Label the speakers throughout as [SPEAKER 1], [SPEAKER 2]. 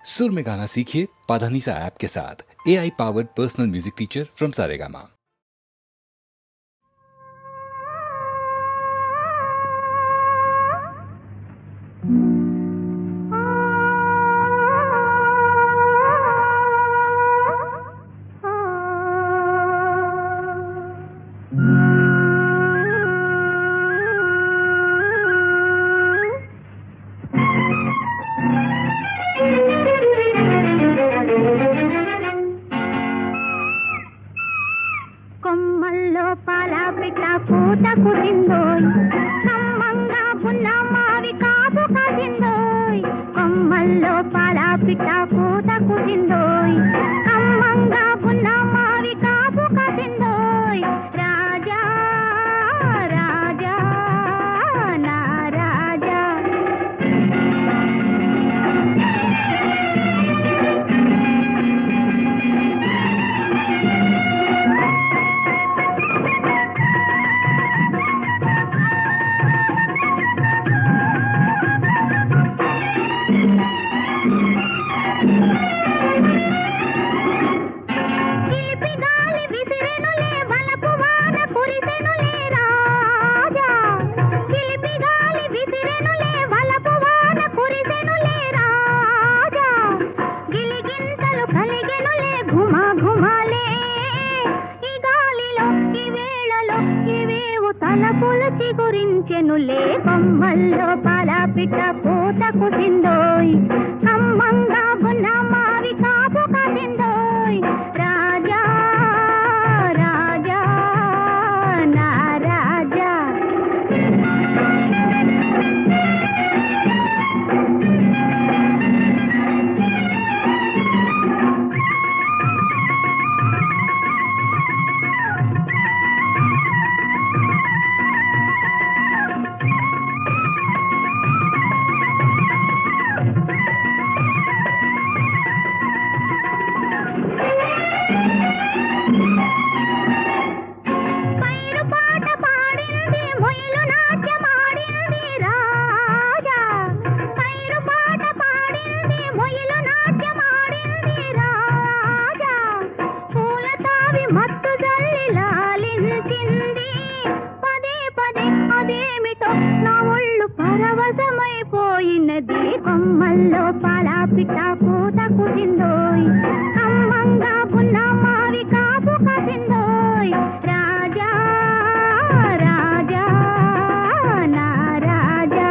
[SPEAKER 1] सुर में गाना सीखिए पाधानीसा ऐप के साथ। AI powered personal music teacher from Saregama.
[SPEAKER 2] కొమ్మల్లో పాల పిట్ట పూత కుదిందోయ్, కమ్మంగా పుల్ల మావి కాపు కాసిందోయ్. కొమ్మల్లో పాల పిట్ట పూత కుదిందోయ్, కమ్మంగా పుల్ల మావి కాపు కాసిందోయ్. రాజా రాజా నా రాజా, తలపులచి గురించెనులే. కొమ్మల్లో పాల పిట్ట పూత కుసిందోయ్, కమ్మంగా బున్న మావి కాపు కాసిందోయ్. రాజా రాజా నా రాజా, మత్తు జల్లి లాలించింది పదే పదే, అదేమిటో నా ఒళ్ళు పరవశమైపోయినది. కొమ్మల్లో పాల పిట్ట పూత కుసిందోయ్, కమ్మంగా బున్న మావి కాపు కాసిందోయ్. రాజా రాజా నా రాజా,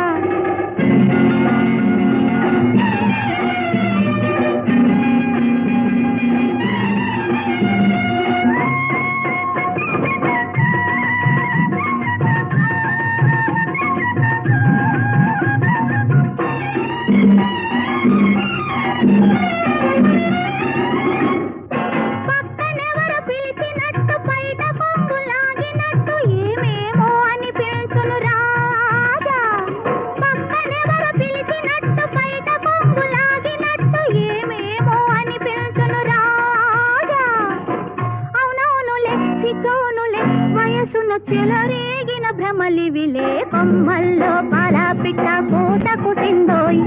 [SPEAKER 2] పక్కనెవరు పిలిచినట్టు బయట కొంగు లాగినట్టు ఏమేమో అనిపించును రాజా. పక్కనెవరు పిలిచినట్టు బయట కొంగు లాగినట్టు ఏమేమో అనిపించును రాజా. అవునవునులే సిగ్గవునులే, వయసును చెలరేగిన భ్రమలివిలే. కొమ్మల్లో పాల పిట్ట పూత కుసిందోయ్,